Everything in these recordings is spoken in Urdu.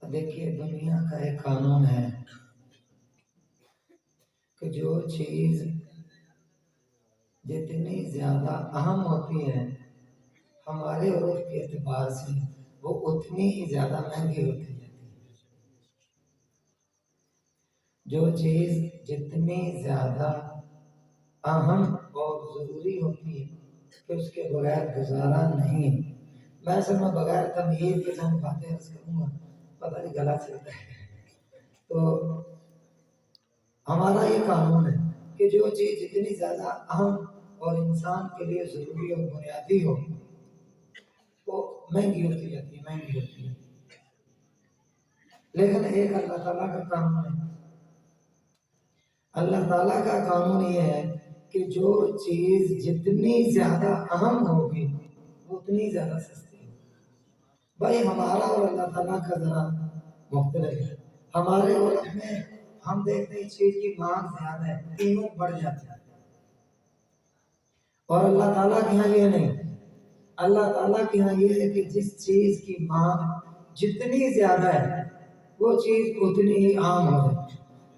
دیکھیے دنیا کا ایک قانون ہے کہ جو چیز جتنی زیادہ اہم ہوتی ہے ہمارے عرف کے اعتبار سے وہ اتنی ہی زیادہ مہنگی ہوتی ہے۔ جو چیز جتنی زیادہ اہم اور ضروری ہوتی ہے کہ اس کے بغیر گزارا نہیں۔ میں سب میں بغیر تمہید کے چند باتیں عرض کروں گا، پتہ نہیں گلا چلتا ہے۔ تو ہمارا یہ قانون ہے کہ جو چیز جتنی زیادہ اہم اور انسان کے لیے ضروری اور بنیادی ہو وہ مہنگی ہوتی جاتی ہے، مہنگی ہوتی ہے۔ لیکن ایک اللہ تعالیٰ کا قانون ہے، اللہ تعالیٰ کا قانون یہ ہے کہ جو چیز جتنی زیادہ اہم ہوگی وہ اتنی زیادہ سستی ہے۔ بھائی ہمارا اور اللہ تعالیٰ کا ذرا مختلف ہے۔ ہمارے عرف میں ہم دیکھتے ہیں اس چیز کی مانگ زیادہ ہے، قیمت بڑھ جاتی ہے، اور اللہ تعالیٰ کے یہاں یہ نہیں۔ اللہ تعالیٰ کے یہاں یہ ہے کہ جس چیز کی مانگ جتنی زیادہ ہے وہ چیز اتنی ہی عام ہو جائے،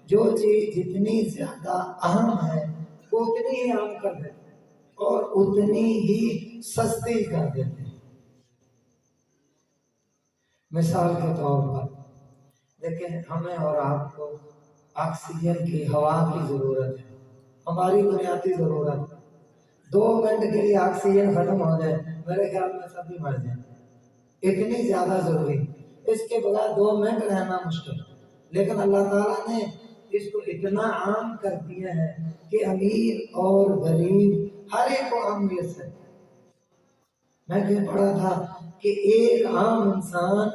جو چیز جتنی زیادہ اہم ہے وہ اتنی ہی عام کر دیتے ہیں اور اتنی ہی سستی کر دیتے ہیں۔ مثال کے طور پر دیکھیں، ہمیں اور آپ کو آکسیجن کی، ہوا کی ضرورت ہے، ہماری بنیادی ضرورت ہے۔ 2 منٹ کے لیے آکسیجن ختم ہو جائے میرے خیال میں سب بھی مر جائیں، اتنی زیادہ ضروری۔ اس کے بغیر 2 منٹ رہنا مشکل، لیکن اللہ تعالیٰ نے اس کو اتنا عام کر دیا ہے کہ امیر اور غریب ہر ایک کو عام میسر ہے۔ میں کہیں پڑھا تھا کہ ایک عام انسان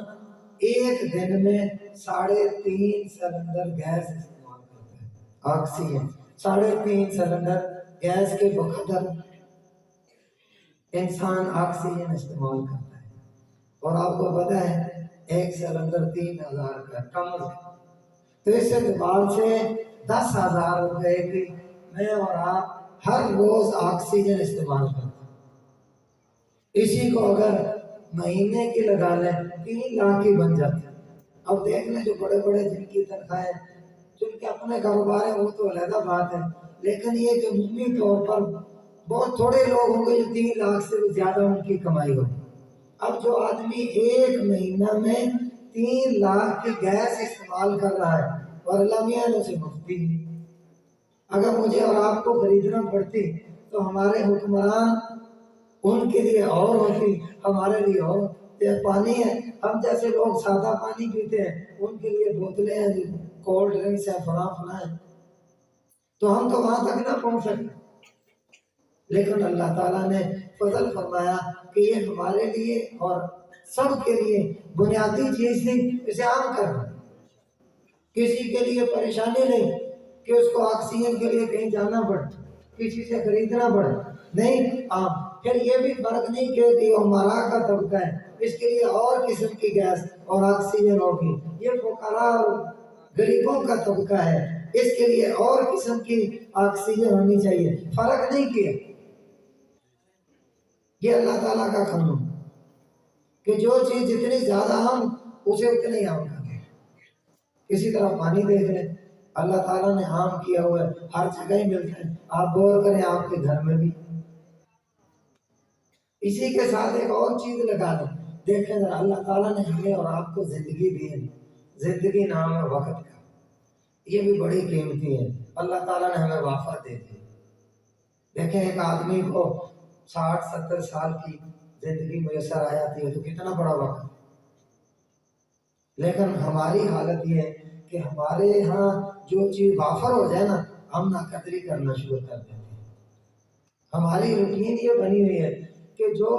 ایک دن میں 3.5 سلنڈر گیس استعمال کرتا ہے، آکسیجن 3.5 سلنڈر گیس کے بقدر انسان آکسیجن استعمال کرتا ہے، اور آپ کو پتہ ہے 1 سلنڈر 3000 کا کم از کم۔ تو اس اعتبار سے 10,000 روپے کی میں اور آپ ہر روز آکسیجن استعمال کرتے ہیں۔ اسی کو اگر مہینے کی لگا لیں 3 لاکھ کی بن جاتی ہے۔ اب دیکھ لیں جو بڑے بڑے جن کی تنخواہیں، جن کے اپنے کاروبار ہیں وہ تو علیحدہ بات ہے، لیکن یہ کہ عمومی طور پر بہت تھوڑے لوگ ہوں گے جو 3 لاکھ سے زیادہ ان کی کمائی ہو۔ اب جو آدمی ایک مہینہ میں 3 لاکھ کی گیس استعمال کر رہا ہے اور اللہ میاں نے اسے مفتی، اگر مجھے اور آپ کو خریدنا پڑتی تو ہمارے حکمران ان کے لیے اور ہوتی، ہمارے لیے اور۔ پانی ہے، ہم جیسے لوگ سادہ پانی پیتے ہیں، ان کے لیے بوتلیں ہیں، کولڈ ڈرنکس ہیں، فلاں ہیں، تو ہم تو وہاں تک نہ پہنچ سکتے۔ لیکن اللہ تعالیٰ نے فضل فرمایا کہ یہ ہمارے لیے اور سب کے لیے بنیادی چیز تھی، اسے عام کر دیں۔ کسی کے لیے پریشانی نہیں کہ اس کو آکسیجن کے لیے کہیں جانا پڑے، کسی سے خریدنا پڑے، نہیں عام۔ پھر یہ بھی فرق نہیں کہ یہ ہمارا کا طبقہ ہے، اس کے لیے اور قسم کی گیس اور آکسیجن ہوگی، یہ فقراء اور غریبوں کا طبقہ ہے، اس کے لیے اور قسم کی آکسیجن ہونی چاہیے، فرق نہیں کیا۔ یہ اللہ تعالیٰ کا قانون کہ جو چیز جتنی زیادہ اہم اسے اتنے ہی عام کریں۔ اسی طرح پانی دیکھ لیں، اللہ تعالیٰ نے عام کیا ہوا ہے، ہر جگہ ہی ملتا ہے، آپ غور کریں آپ کے گھر میں بھی۔ اسی کے ساتھ ایک اور چیز لگا دیں، دیکھیں ذرا اللہ تعالیٰ نے ہمیں اور آپ کو زندگی دی ہے، زندگی نام ہے وقت کا، یہ بھی بڑی قیمتی ہے، اللہ تعالیٰ نے ہمیں وافر دے دی۔ دیکھیں ایک آدمی کو 60-70 سال کی زندگی میسر آ جاتی ہے تو کتنا بڑا وقت ہے، لیکن ہماری حالت یہ ہے کہ ہمارے ہاں جو چیز وافر ہو جائے نا ہم ناقدری کرنا شروع کر دیتے ہیں۔ ہماری روٹین یہ بنی ہوئی ہے کہ جو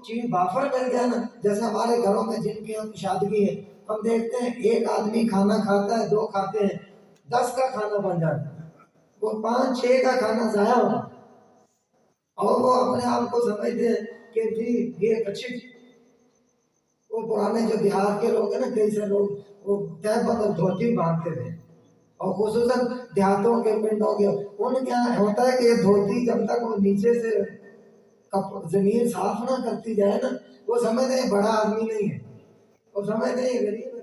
چیز وافر مل جائے نا، جیسے ہمارے گھروں میں جن کی ہم شادگی ہے، ہم دیکھتے ہیں ایک آدمی کھانا کھاتا ہے، 2 کھاتے ہیں، 10 کا کھانا بن جاتا ہے، وہ 5-6 کا کھانا ضائع ہوتا ہے، اور وہ اپنے آپ کو سمجھتے ہیں کہ جی یہ اچھی۔ وہ پرانے جو دیہات کے لوگ ہیں نا، کئی سے لوگ وہ تہ بدل دھوتی باندھتے تھے، اور خصوصاً دیہاتوں کے پنڈوں کے ان کے یہاں ہوتا ہے کہ یہ دھوتی جب تک وہ نیچے سے زمین صاف نہ کرتی جائے نا، وہ سمجھتے ہیں بڑا آدمی نہیں ہے، وہ سمجھتے ہیں غریب ہے۔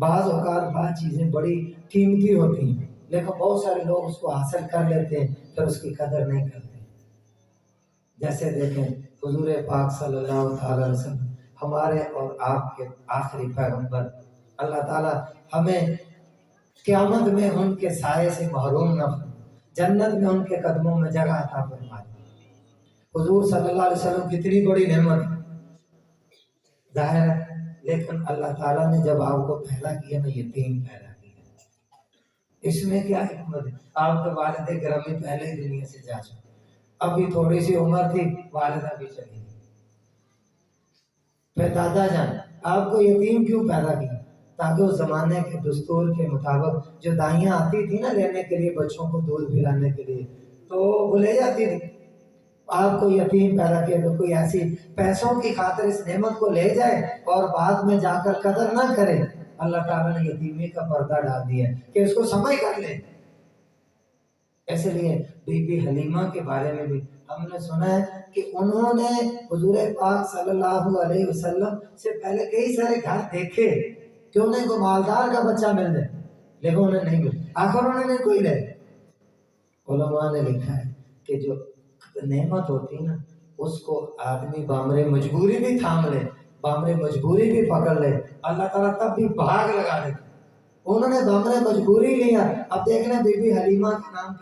بعض اوقات بعض چیزیں بڑی قیمتی ہوتی ہیں لیکن بہت سارے لوگ اس کو حاصل کر لیتے ہیں پھر اس کی قدر نہیں کرتے. جیسے دیکھیں حضور پاک صلی اللہ تعالی علیہ وسلم ہمارے اور آپ کے آخری پیغمبر. اللہ تعالیٰ ہمیں قیامت میں ان کے سائے سے محروم نہ فرمائے، جنت میں ان کے قدموں میں جگہ عطا فرمائے. حضور صلی اللہ علیہ وسلم کتنی بڑی نعمت ظاہر ہے، لیکن اللہ تعالیٰ نے جب آپ کو پیدا کیا نا یتیم پیدا کیا. اس میں کیا حکمت ہے؟ آپ کے والد گرامی پہلے ہی دنیا سے جا چکے، ابھی تھوڑی سی عمر تھی والدہ بھی چلی گئی. پھر دادا جان آپ کو یتیم کیوں پیدا کیا؟ تاکہ اس زمانے کے دستور کے مطابق جو دائیاں آتی تھی نا لینے کے لیے بچوں کو دودھ پلانے کے لیے تو وہ لے جاتی تھی. آپ کو یتیم پیدا کیا تو کوئی ایسی پیسوں کی خاطر اس نعمت کو لے جائے اور بعد میں جا کر قدر نہ کرے. اللہ تعالیٰ نے یتیمی کا پردہ ڈال دیا کہ اس کو سمجھ کر لے. اس لیے بی بی حلیمہ کے بارے میں بھی ہم نے سنا ہے کہ انہوں نے حضور پاک صلی اللہ علیہ وسلم سے پہلے کئی سارے گھر دیکھے کہ انہیں کوئی مالدار کا بچہ مل جائے لیکن انہیں نہیں مل. آخر انہوں نے کوئی لے. علماء نے لکھا ہے کہ جو نعمت ہوتی ہے نا اس کو آدمی بامر مجبوری بھی تھام لے، بامر مجبوری بھی پکڑ لے، اللہ تعالیٰ تب بھی بھاگ لگا دے. انہوں نے بامر مجبوری لیا. اب دیکھ لیں بی بی حلیمہ کے نام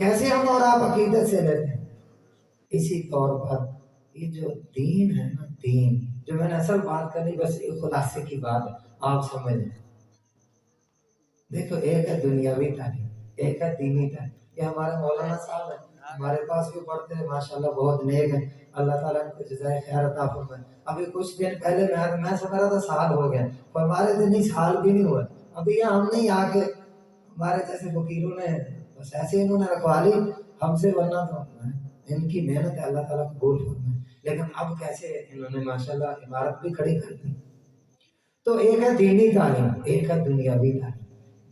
کیسے ہم اور آپ عقیدت سے لیتے ہیں. اسی طور پر یہ جو دین ہے نا، دین جو میں نے اصل بات کرنی بس ایک خلاصے کی بات ہے آپ سمجھ لیں. دیکھو ایک ہے دنیاوی تعلیم، ایک ہے دینی تعلیم. یہ ہمارے مولانا صاحب ہیں، ہمارے پاس بھی پڑھتے ہیں ماشاءاللہ، بہت نیک ہیں. اللہ تعالیٰ ان کو جزائے خیر عطا فرمائے. ابھی کچھ دن پہلے میں سمجھ رہا تھا سال ہو گیا، پر ہمارے دن ہی سال بھی نہیں ہوا. ابھی یہاں ہم نہیں آ کے ہمارے جیسے وکیلوں نے بس ایسے انہوں نے رکھوا لی ہم سے، ورنہ تو ان کی محنت ہے اللہ تعالیٰ قبول فرمائے. لیکن اب کیسے انہوں نے ماشاءاللہ عمارت بھی کھڑی کر دی. تو ایک ہے دینی تعلیم، ایک ہے دنیاوی تعلیم.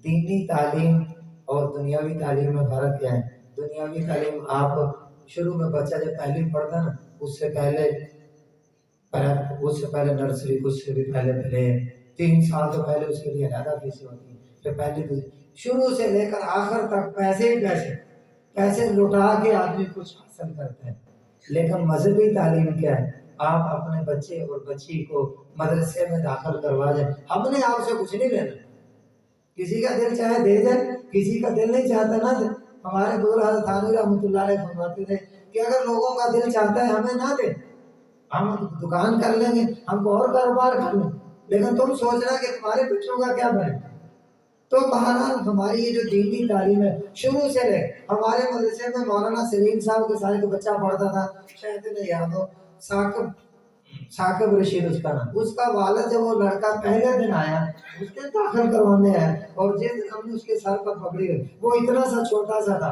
دینی تعلیم اور دنیاوی تعلیم میں فرق کیا ہے؟ دنیاوی تعلیم آپ شروع میں بچہ جب پہلی پڑھتا نا اس سے پہلے نرسری، اس سے بھی پہلے 3 سال تو پہلے اس کے لیے علیحدہ فیسیں ہوتی ہیں. پھر پہلی شروع سے لے کر آخر تک پیسے لوٹا کے آدمی کچھ حاصل کرتا ہے. لیکن مذہبی تعلیم کیا ہے؟ آپ اپنے بچے اور بچی کو مدرسے میں داخل کروا دیں. ہم نے آپ سے کچھ نہیں لینا، کسی کا دل چاہے دے جائے، کسی کا دل نہیں چاہتا نہ دے. ہمارے دور حضرت تھانوی رحمۃ اللہ علیہ فرماتے تھے کہ اگر لوگوں کا دل چاہتا ہے ہمیں نہ دے، ہم دکان کر لیں گے، ہم کو اور کاروبار کر لیں، لیکن تم سوچنا کہ تمہارے بچوں کا کیا بنے. تو بہرحال ہماری یہ جو دینی تعلیم ہے شروع سے لے، ہمارے مدرسے میں مولانا سلیم صاحب کے سارے بچہ پڑھتا تھا، شاید نہیں یاد ہو، ثاقب رشید اس کا نام. اس کا والد جب وہ لڑکا پہلے دن آیا اس نے داخل کروانے آیا اور جس دن ہم نے اس کے سر پر پکڑی ہے وہ اتنا سا چھوٹا سا تھا،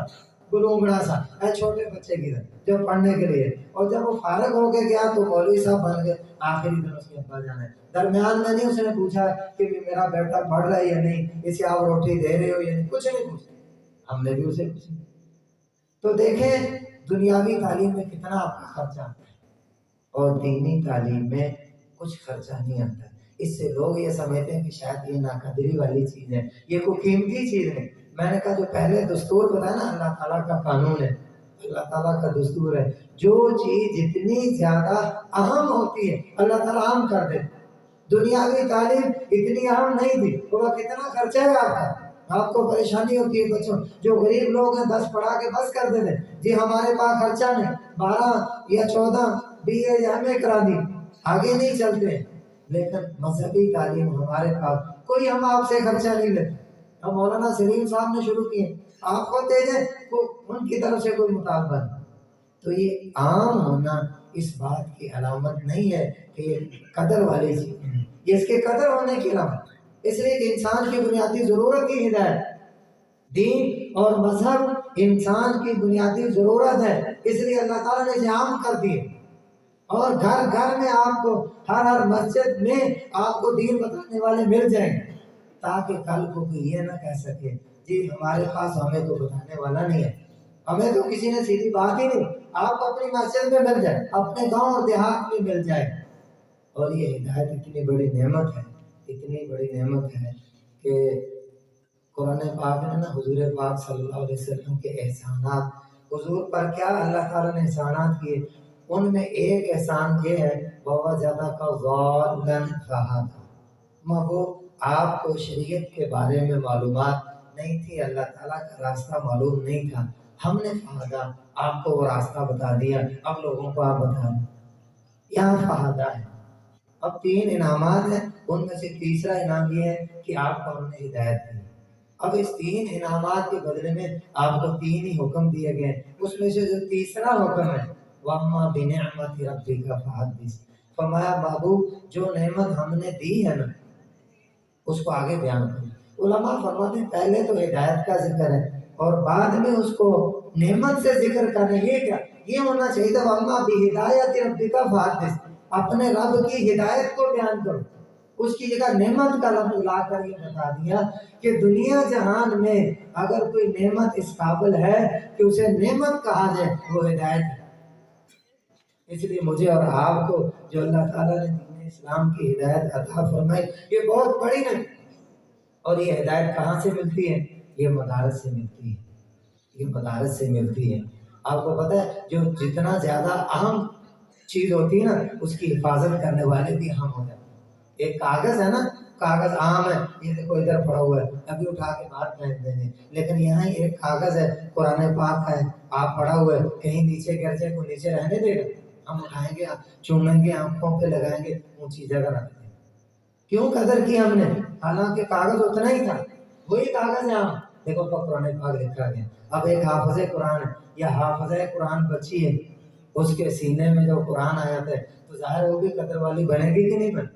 گلونگڑا سا چھوٹے بچے کی طرح جو پڑھنے کے لیے. اور جب وہ فارغ ہو کے گیا تو مولوی صاحب بن گئے. آخری دن اس کے ابا جانا ہے، درمیان میں نہیں اس نے پوچھا کہ میرا بیٹا پڑھ رہا ہے یا نہیں، اسے آپ روٹی دے رہے ہو یا نہیں، کچھ نہیں پوچھا. ہم نے بھی اسے کچھ نہیں. تو دیکھیں دنیاوی تعلیم میں کتنا آپ کا خرچہ آتا ہے اور دینی تعلیم میں کچھ خرچہ نہیں آتا. اس سے لوگ یہ سمجھتے ہیں کہ شاید یہ ناقدری والی چیز ہے، یہ کوئی قیمتی چیز ہے. میں نے کہا جو پہلے دستور بتایا نا اللہ تعالیٰ کا قانون ہے، اللہ تعالیٰ کا دستور ہے. جو چیز جتنی زیادہ اہم ہوتی ہے اللہ تعالیٰ عام کر دے. دنیاوی تعلیم اتنی اہم نہیں تھی تو وہ کتنا خرچہ ہے آپ کا، آپ کو پریشانی ہوتی ہے. بچوں جو غریب لوگ ہیں 10 پڑھا کے بس کر دیتے جی ہمارے پاس خرچہ نہیں، 12 یا 14 BA یا MA کرا دی، آگے نہیں چلتے. لیکن مذہبی تعلیم ہمارے پاس کوئی ہم آپ سے خرچہ نہیں لیتے. اب مولانا سلیم صاحب نے شروع کیے، آپ کو دے دیں ان کی طرف سے کوئی مطالبہ نہیں. تو یہ عام ہونا اس بات کی علامت نہیں ہے کہ یہ قدر والی چیز ہے، یہ اس کے قدر ہونے کی علامت. اس لیے کہ انسان کی بنیادی ضرورت کی ہدایت، دین اور مذہب انسان کی بنیادی ضرورت ہے. اس لیے اللہ تعالیٰ نے اسے عام کر دیے اور گھر گھر میں آپ کو ہر مسجد میں آپ کو دین بتانے والے مل جائیں گے، تاکہ کل کو کوئی یہ نہ کہہ سکے جی ہمارے پاس ہمیں تو بتانے والا نہیں ہے، ہمیں تو کسی نے سیدھی بات ہی نہیں. آپ اپنی مسجد میں مل جائے، اپنے گاؤں اور دیہات میں مل جائے اور یہ ہدایت اتنی بڑی نعمت ہے، اتنی بڑی نعمت ہے کہ قرآن پاک نے نا حضور پاک صلی اللہ علیہ وسلم کے احسانات، حضور پر کیا اللہ تعالیٰ نے احسانات کیے، ان میں ایک احسان یہ ہے بہت زیادہ کا ضالن فہدیٰ، وہ آپ کو شریعت کے بارے میں معلومات نہیں تھی، اللہ تعالیٰ کا راستہ معلوم نہیں تھا، ہم نے فہدیٰ آپ کو وہ راستہ بتا دیا، اب لوگوں کو آپ بتا دیں، یہاں فہدیٰ ہے۔ اب 3 انعامات ہیں، ان میں سے تیسرا انعام یہ ہے کہ آپ کو ہم نے ہدایت دی۔ اب اس 3 انعامات کے بدلے میں آپ کو 3 ہی حکم دیے گئے، اس میں سے جو تیسرا حکم ہے وَأَمَّا بِنِعْمَةِ رَبِّكَ فَحَدِّثْ، فرمایا بابو جو نعمت ہم نے دی ہے نا اس کو آگے بیان کرو۔ علماء فرماتے ہیں پہلے تو ہدایت کا ذکر ہے اور بعد میں اس کو نعمت سے ذکر کرنا، یہ کیا یہ ہونا چاہیے تھا وَأَمَّا بِهِدَایَةِ رَبِّكَ فَحَدِّثْ، اپنے رب کی ہدایت کو بیان کرو، اس کی جگہ نعمت کا لفظ لا کر یہ بتا دیا کہ دنیا جہان میں اگر کوئی نعمت اس قابل ہے کہ اسے نعمت کہا جائے وہ ہدایت ہے۔ اس لیے مجھے اور آپ کو جو اللہ تعالیٰ نے دین اسلام کی ہدایت عطا فرمائی یہ بہت بڑی نعمت، اور یہ ہدایت کہاں سے ملتی ہے؟ یہ مدارس سے ملتی ہے، یہ مدارس سے ملتی ہے۔ آپ کو پتہ ہے جو جتنا زیادہ اہم چیز ہوتی ہے نا اس کی حفاظت کرنے والے بھی ہم ہو جاتے ہیں۔ ایک کاغذ ہے نا، کاغذ عام ہے، یہ دیکھو ادھر پڑا ہوا ہے، ابھی اٹھا کے باہر پھینک دیں گے، لیکن یہاں ایک کاغذ ہے قرآن پاک ہے، آپ پڑا ہوا ہے، کہیں نیچے گر جائے کوئی نیچے رہنے دے گا؟ ہم اٹھائیں گے، چومیں گے، آنکھوں پہ لگائیں گے، اونچی جگہ رکھ دیں گے۔ کیوں قدر کی ہم نے؟ حالانکہ کاغذ اتنا ہی تھا، وہی کاغذ ہے عام، دیکھو قرآن پاک لکھا گیا۔ اب ایک حافظ قرآن ہے یا حافظ قرآن بچی ہے، اس کے سینے میں جو قرآن آیا تھا تو ظاہر وہ بھی قدر والی بنے گی کہ نہیں بنے؟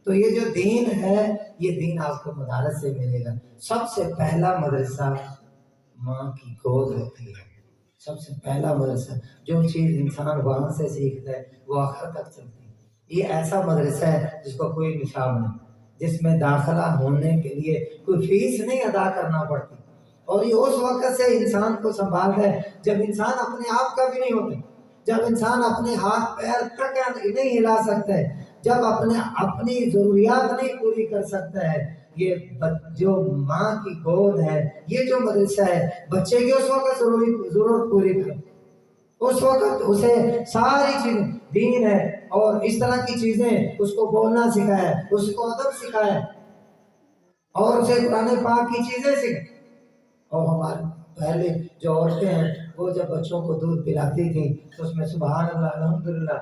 تو یہ جو دین ہے یہ دین آپ کو مدارس سے ملے گا۔ سب سے پہلا مدرسہ ماں کی گود ہوتی ہے، سب سے پہلا مدرسہ، جو چیز انسان وہاں سے سیکھتا ہے وہ آخر تک چلتی ہے۔ یہ ایسا مدرسہ ہے جس کو کوئی نصاب نہیں، جس میں داخلہ ہونے کے لیے کوئی فیس نہیں ادا کرنا پڑتی، اور یہ اس وقت سے انسان کو سنبھالتا ہے جب انسان اپنے آپ کا بھی نہیں ہوتا، جب انسان اپنے ہاتھ پیر تک نہیں ہلا سکتا ہے، جب اپنی ضروریات نہیں پوری کر سکتا ہے۔ یہ جو ماں کی گود ہے، یہ جو مدرسہ ہے، بچے کی اس وقت ضرورت پوری کر، اس وقت اسے ساری چیزیں دین ہے اور اس طرح کی چیزیں اس کو بولنا سکھایا، اس کو ادب سکھایا اور اسے قرآن پاک کی چیزیں سکھائیں۔ اور ہمارے پہلے جو عورتیں ہیں وہ جب بچوں کو دودھ پلاتی تھیں تو اس میں سبحان اللہ الحمدللہ،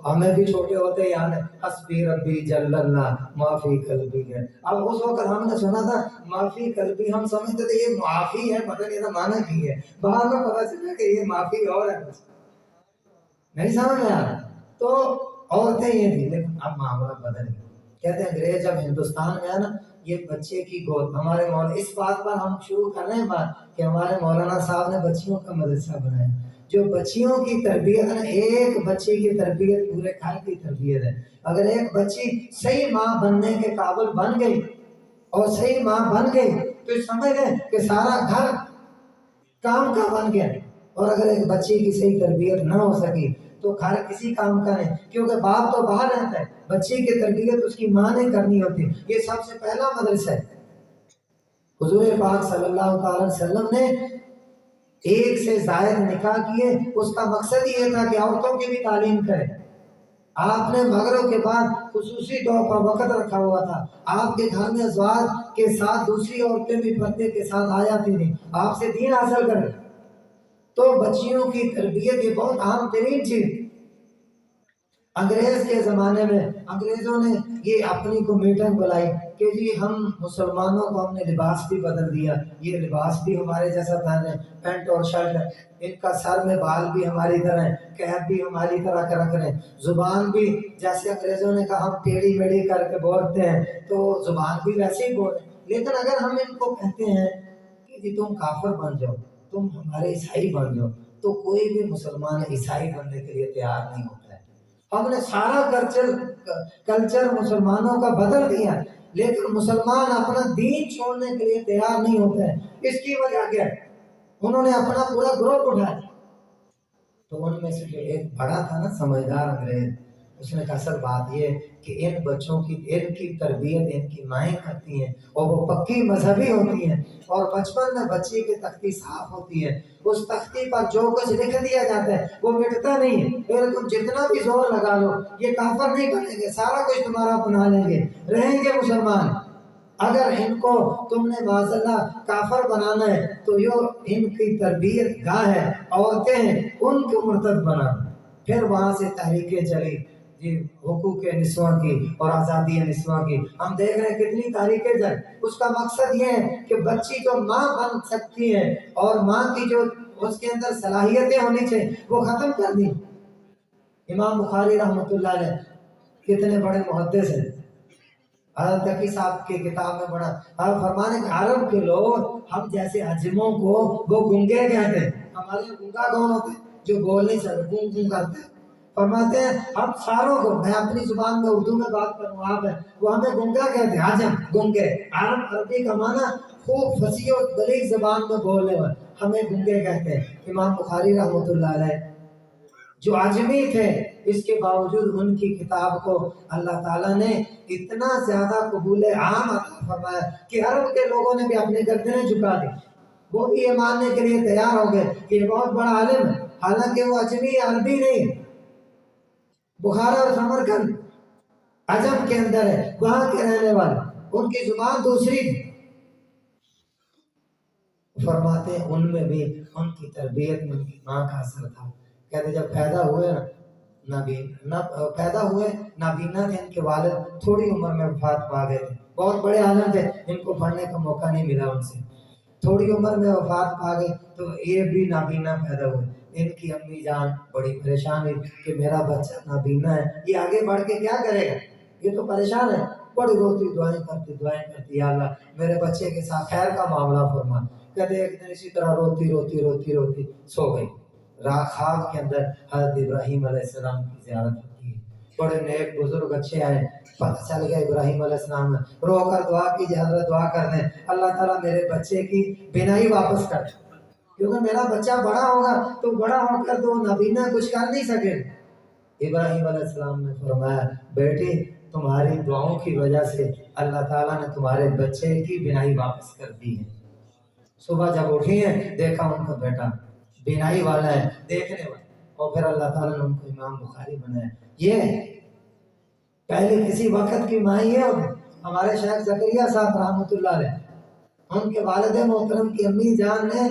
ہمیں بھی چھوٹے ہوتے یاد ہے حسبی ربی جل اللہ معافی قلبی ہے۔ اب اس وقت ہم نے سنا تھا معافی قلبی، ہم سمجھتے تھے یہ معافی ہے، پتہ نہیں تھا معنی کی ہے، بعد میں پتہ چلا کہ یہ معافی اور ہے، نہیں سمجھ میں آیا۔ تو عورتیں یہ تھی، لیکن اب معاملہ بدل گیا۔ کہتے ہیں انگریز جب ہندوستان میں آیا نا، یہ بچے کی گود، ہمارے مولانا اس بات پر ہم شروع کر رہے ہیں بات کہ ہمارے مولانا صاحب نے بچیوں کا مدرسہ بنایا، جو بچیوں کی تربیت ہے نا، ایک بچے کی تربیت پورے گھر کی تربیت ہے۔ اگر ایک بچی صحیح ماں بننے کے قابل بن گئی اور صحیح ماں بن گئی تو سمجھ لیں کہ سارا گھر کام کا بن گیا، اور اگر ایک بچے کی صحیح تربیت نہ ہو سکی تو گھر کسی کام کا نہیں، کیونکہ باپ تو باہر رہتا ہے، بچے کی تربیت اس کی ماں نے کرنی ہوتی۔ یہ سب سے پہلا مدرسہ ہے۔ حضور پاک صلی اللہ علیہ وسلم نے 1 سے زائد نکاح کیے، اس کا مقصد یہ تھا کہ عورتوں کی بھی تعلیم کرے۔ آپ نے مغرب کے بعد خصوصی طور پر وقت رکھا ہوا تھا، آپ کے گھر میں ازواج کے ساتھ دوسری عورتیں بھی پردے کے ساتھ آ جاتی تھیں آپ سے دین حاصل کریں۔ تو بچیوں کی تربیت یہ بہت اہم ترین چیز۔ انگریز کے زمانے میں انگریزوں نے یہ اپنی کو میٹنگ بلائی کہ جی ہم مسلمانوں کو ہم نے لباس بھی بدل دیا، یہ لباس بھی ہمارے جیسا پہنے، پینٹ اور شرٹ ہے، ان کا سر میں بال بھی ہماری طرح ہے، کیپ بھی ہماری طرح کا رکھ رہے ہیں، زبان بھی جیسے انگریزوں نے کہا ہم ٹیڑھی میڑھی کر کے بولتے ہیں تو زبان بھی ویسے ہی بول رہے ہیں۔ لیکن اگر ہم ان کو کہتے ہیں کہ جی تم کافر بن جاؤ، تم ہمارے عیسائی بن جاؤ، تو کوئی بھی مسلمان عیسائی بننے کے لیے تیار نہیں ہوتا ہے۔ ہم نے سارا کلچر مسلمانوں کا بدل دیا، لیکن مسلمان اپنا دین چھوڑنے کے لیے تیار نہیں ہوتا ہے۔ اس کی وجہ کیا ہے؟ انہوں نے اپنا پورا گروپ اٹھایا، تو ان میں سے جو ایک بڑا تھا نا سمجھدار انگریز، اس نے کہا اصل بات یہ ہے کہ ان بچوں کی ان کی تربیت ان کی مائیں کرتی ہیں اور وہ پکی مذہبی ہوتی ہیں، اور بچپن میں بچی کی تختی صاف ہوتی ہے، اس تختی پر جو کچھ لکھ دیا جاتا ہے وہ مٹتا نہیں ہے، پھر تم جتنا بھی زور لگا لو یہ کافر نہیں بنیں گے، سارا کچھ تمہارا اپنا لیں گے، رہیں گے مسلمان۔ اگر ان کو تم نے معاذ اللہ کافر بنانا ہے تو یہ ان کی تربیت گاہ ہے، عورتیں ہیں ان کو مرتد بنانا۔ پھر وہاں سے تحریکیں چلی جی، حقوق نسواں کی اور آزادی نسواں کی، ہم دیکھ رہے ہیں کتنی تحریکیں چل، اس کا مقصد یہ ہے کہ بچی جو ماں بن سکتی ہے اور ماں کی جو اس کے اندر صلاحیتیں ہونی چاہیے وہ ختم کر دی۔ امام بخاری رحمۃ اللہ علیہ کتنے بڑے محدث ہیں، حضرت تقی صاحب کی کتاب میں پڑھا، آپ فرمانے کہ عرب کے لوگ ہم جیسے عجموں کو وہ گنگے کہتے ہیں، ہمارے گنگا کون ہوتے ہیں جو بول نہیں سکتے، گونگ گونگ کرتے ہیں، فرماتے ہیں ہم ساروں کو، میں اپنی زبان میں اردو میں بات کروں آپ ہیں، وہ ہمیں گنگا کہتے ہیں، عجم گنگے، عرب عربی کا معنی خوب فصیح و بلیغ زبان میں بولنے والے، ہمیں گنگے کہتے ہیں۔ امام بخاری رحمۃ اللہ علیہ جو عجمی تھے، اس کے باوجود ان کی کتاب کو اللہ تعالیٰ نے اتنا زیادہ قبول عام عطا فرمایا کہ عرب کے لوگوں نے بھی اپنے گردنیں جھکا دی، وہ بھی یہ ماننے کے لیے تیار ہو گئے کہ یہ بہت بڑا عالم ہے، حالانکہ وہ عجمی عربی نہیں، بخارا اور سمرقند عجم کے اندر ہے، وہاں کے رہنے والے، ان کی زبان دوسری تھی۔ فرماتے ہیں ان میں بھی ان کی تربیت میں ان کی ماں کا اثر تھا۔ کہتے جب پیدا ہوئے نابینا تھے، ان کے والد تھوڑی عمر میں وفات پا گئے تھے، بہت بڑے عالم تھے، ان کو پڑھنے کا موقع نہیں ملا ان سے، تھوڑی عمر میں وفات پا گئے تو یہ بھی نابینا پیدا ہوئے۔ ان کی امی جان بڑی پریشان ہوئی کہ میرا بچہ نابینا ہے، یہ آگے بڑھ کے کیا کرے گا، یہ تو پریشان ہے، بڑی روتی دعائیں کرتی یا اللہ میرے بچے کے ساتھ خیر کا معاملہ فرما۔ کہتے ایک دن اسی طرح روتی سو گئی، خواب کے اندر حضرت ابراہیم علیہ السلام کی زیارت ہوتی ہے، بڑے نیک بزرگ اچھے آئے، پتہ چل گیا ابراہیم علیہ السلام نے رو کر دعا کی، حضرت دعا کر دیں اللہ تعالیٰ میرے بچے کی بینائی واپس کر، کیونکہ میرا بچہ بڑا ہوگا تو بڑا ہو کر تو نابینا کچھ کر نہیں سکے۔ ابراہیم علیہ السلام نے فرمایا بیٹی تمہاری دعاؤں کی وجہ سے اللہ تعالیٰ نے تمہارے بچے کی بینائی واپس کر دی ہے۔ صبح جب اٹھی ہیں دیکھا ان کا بیٹا بینائی والا ہے، دیکھنے والا، اور پھر اللہ تعالیٰ نے ان کو امام بخاری بنایا۔ یہ پہلے کسی وقت کی ماں یہ ہوتی، ہمارے شیخ زکریا صاحب رحمۃ اللہ علیہ، ان کے والد محترم کی امی جان نے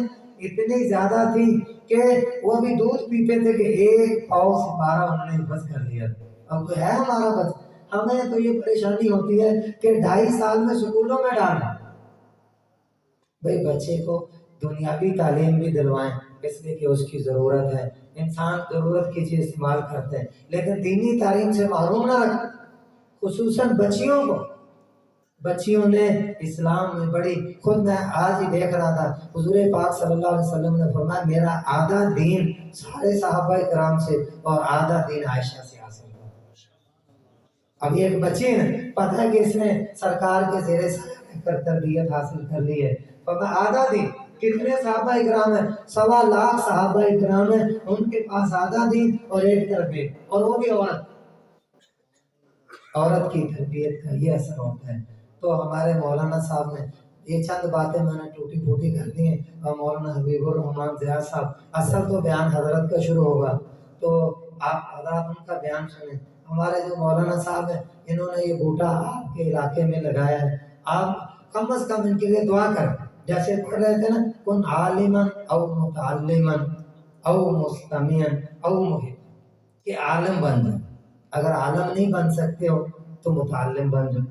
اتنی زیادہ تھی کہ وہ بھی دودھ پیتے تھے کہ ایک پاؤ سے 12 انہوں نے بس کر لیا۔ اب تو ہے ہمارا بس، ہمیں تو یہ پریشانی ہوتی ہے کہ 2.5 سال میں سکولوں میں ڈالنا، بھئی بچے کو دنیاوی تعلیم بھی دلوائیں اس لیے کہ اس کی ضرورت ہے، انسان ضرورت کی چیز استعمال کرتے ہیں، لیکن دینی تعلیم سے محروم نہ رکھیں، خصوصاً بچیوں کو۔ بچیوں نے اسلام میں بڑی، خود میں آج ہی دیکھ رہا تھا حضور پاک صلی اللہ علیہ وسلم نے فرمایا میرا آدھا دین سارے صحابہ کرام سے اور آدھا دین عائشہ سے حاصل ہوا۔ اب یہ ایک بچی ہے، پتہ ہے کہ اس نے سرکار کے زیر سایہ رہ کر تربیت حاصل کر لی ہے، فرمایا آدھا دین، کتنے صحابہ کرام ہیں، 1.25 لاکھ صحابہ کرام ہیں، ان کے پاس آدھا دین اور ایک تربیت، اور وہ بھی عورت کی تربیت کا یہ اثر ہوتا ہے۔ تو ہمارے مولانا صاحب نے یہ چند باتیں میں نے ٹوٹی پھوٹی کر دی ہیں، اور مولانا حبیب الرحمان زیاد صاحب، اصل تو بیان حضرت کا شروع ہوگا تو آپ حضرات ان کا بیان سنیں۔ ہمارے جو مولانا صاحب ہیں انہوں نے یہ بوٹا آپ کے علاقے میں لگایا ہے، آپ کم از کم ان کے لیے دعا کریں، جیسے پڑھ رہے تھے نا کن عالما او متعلما او مستمعا او محب، کہ عالم بن جائے، اگر عالم نہیں بن سکتے ہو تو متعلم بن جاؤ،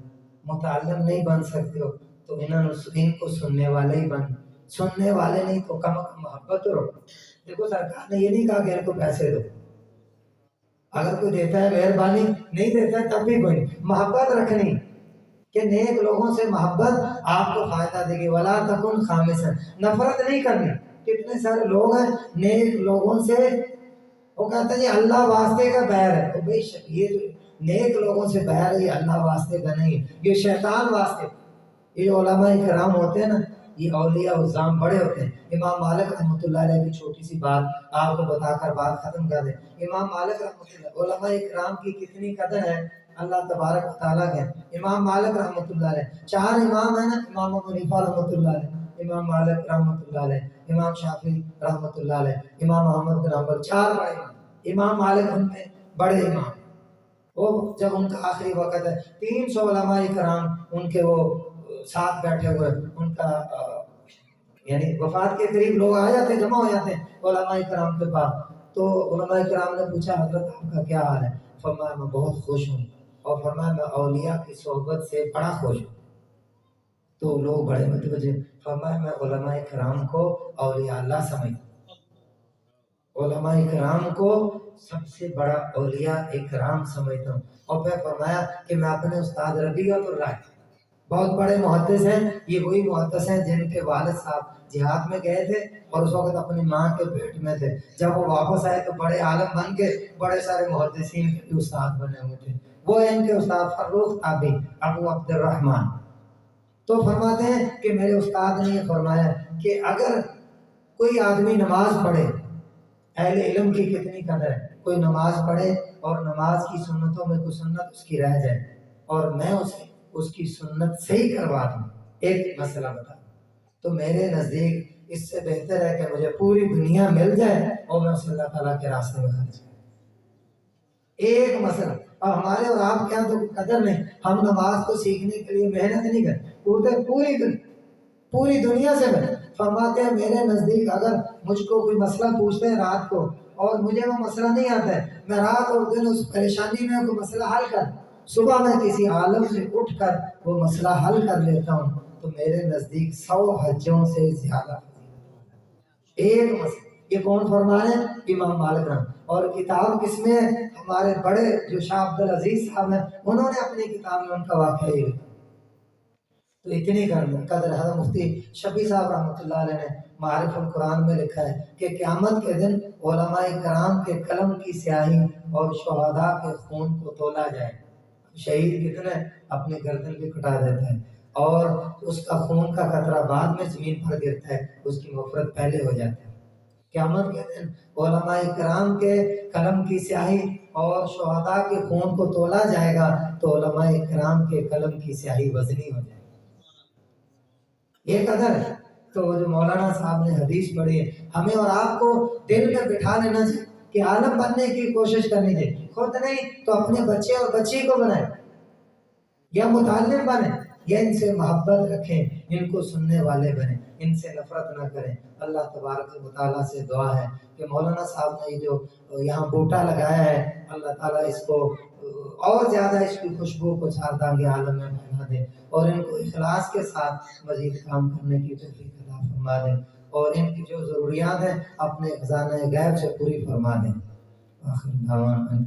متعلم نہیں بن سکتے ہو تو ان کو سننے والے ہی بن، سننے والے نہیں تو کم کم محبت رو۔ دیکھو سرکار نے یہ نہیں کہا کہ ان کو پیسے دو، اگر کوئی دیتا ہے مہربانی، نہیں دیتا ہے تب بھی کوئی محبت رکھنی کہ نیک لوگوں سے محبت آپ کو فائدہ دے گی، ولا تکن خامسا، نفرت نہیں کرنی۔ کتنے سارے لوگ ہیں نیک لوگوں سے وہ کہتے ہیں جی اللہ واسطے کا بیر ہے، تو بے شک یہ جو نیک لوگوں سے بیر ہے یہ اللہ واسطے کا نہیں، یہ شیطان واسطے۔ یہ علماء کرام ہوتے ہیں نا یہ اولیاء الزام بڑے ہوتے ہیں. امام مالک رحمۃ اللہ علیہ کی چھوٹی سی بات آپ کو بتا کر بات ختم کر دیں. امام مالک رحمۃ اللہ، علماء کرام کی کتنی قدر ہے اللہ تبارک و تعالیٰ کے. امام مالک رحمۃ اللہ علیہ، 4 امام ہیں نا، امام ابو حنیفہ رحمۃ اللہ علیہ، امام مالک رحمۃ اللہ علیہ، امام شافعی رحمۃ اللہ علیہ، امام احمد بن حنبل، 4 بڑے امام. امام مالک ان میں بڑے امام. وہ جب ان کا آخری وقت ہے، 300 علماء کرام ان کے وہ ساتھ بیٹھے ہوئے، ان کا یعنی وفات کے قریب لوگ آ جاتے، جمع ہو جاتے ہیں علماء کرام کے پاس. تو علماء کرام نے پوچھا حضرت آپ کا کیا حال ہے؟ فرمایا میں بہت خوش ہوں، اور فرمایا میں اولیاء کی صحبت سے بڑا خوش ہوں. تو لوگ بڑے متوجہ. فرمایا میں علماء کرام کو اولیاء اللہ سمجھتا ہوں، علماء کرام کو سب سے بڑا اولیاء کرام سمجھتا ہوں. اور پھر فرمایا کہ میں اپنے استاد ربیعۃ الرائے، بہت بڑے محدث ہیں، یہ وہی محدث ہیں جن کے والد صاحب جہاد میں گئے تھے اور اس وقت اپنی ماں کے پیٹ میں تھے. جب وہ واپس آئے تو بڑے عالم بن کے بڑے سارے محدثین کے بھی استاد بنے ہوئے تھے. وہ ان کے استاد فروخ تابعی ابو عبد الرحمن. تو فرماتے ہیں کہ میرے استاد نے یہ فرمایا کہ اگر کوئی آدمی نماز پڑھے، اہل علم کی کتنی قدر ہے، کوئی نماز پڑھے اور نماز کی سنتوں میں کوئی سنت اس کی رہ جائے اور میں اسے اس کی سنت صحیح کروا دوں، ایک مسئلہ بتا، تو میرے نزدیک اس سے بہتر ہے کہ مجھے پوری دنیا مل جائے اور میں اسے اللہ تعالیٰ کے راستے میں خرچ کروں. ایک مسئلہ. اب ہمارے اور آپ کے یہاں تو قدر نہیں، ہم نماز کو سیکھنے کے لیے محنت نہیں کرتے، پوری دنیا سے میں. فرماتے ہیں میرے نزدیک اگر مجھ کو کوئی مسئلہ پوچھتے ہیں رات کو اور مجھے وہ مسئلہ نہیں آتا ہے، میں رات اور دن اس پریشانی میں کوئی مسئلہ حل کر، صبح میں کسی عالم سے اٹھ کر وہ مسئلہ حل کر لیتا ہوں، تو میرے نزدیک 100 حجوں سے زیادہ. ایک مسئلہ. یہ کون فرما رہے ہیں؟ امام مالک رحمۃ. اور کتاب کس میں ہے؟ ہمارے بڑے جو شاہ عبد العزیز صاحب ہیں انہوں نے اپنی کتاب میں ان کا واقعہ یہ لکھا. تو اتنی قدر حضرت مفتی شفیع صاحب رحمۃ اللہ علیہ نے معارف القرآن میں لکھا ہے کہ قیامت کے دن علماء کرام کے قلم کی سیاہی اور شہداء کے خون کو تولا جائے. شہید کتنے اپنے گردن بھی کٹا دیتا ہے اور اس کا خون کا قطرہ بعد میں زمین پر گرتا ہے، اس کی مغفرت پہلے ہو جاتی ہے. قیامت کے دن علماء کرام کے قلم کی سیاہی اور شہداء کے خون کو تولا جائے گا تو علماء کرام کے قلم کی سیاہی وزنی ہو جائے گی. یہ قدر ہے. تو جو مولانا صاحب نے حدیث پڑھی ہے، ہمیں اور آپ کو دل میں بٹھا لینا چاہیے کہ عالم بننے کی کوشش کرنی چاہیے. خود نہیں تو اپنے بچے اور بچی کو بنائیں، یا متعلم بنیں، یا ان سے محبت رکھیں، ان کو سننے والے بنیں، ان سے نفرت نہ کریں. اللہ تبارک و تعالیٰ سے دعا ہے کہ مولانا صاحب نے یہ جو یہاں بوٹا لگایا ہے، اللہ تعالیٰ اس کو اور زیادہ اس کی خوشبو کو 4 دانگے عالم میں پھیلا دے اور ان کو اخلاص کے ساتھ مزید کام کرنے کی توفیق عطا فرما دے اور ان کی جو ضروریات ہیں اپنے خزانہ غیب سے پوری فرما دیں. آخر دعوانا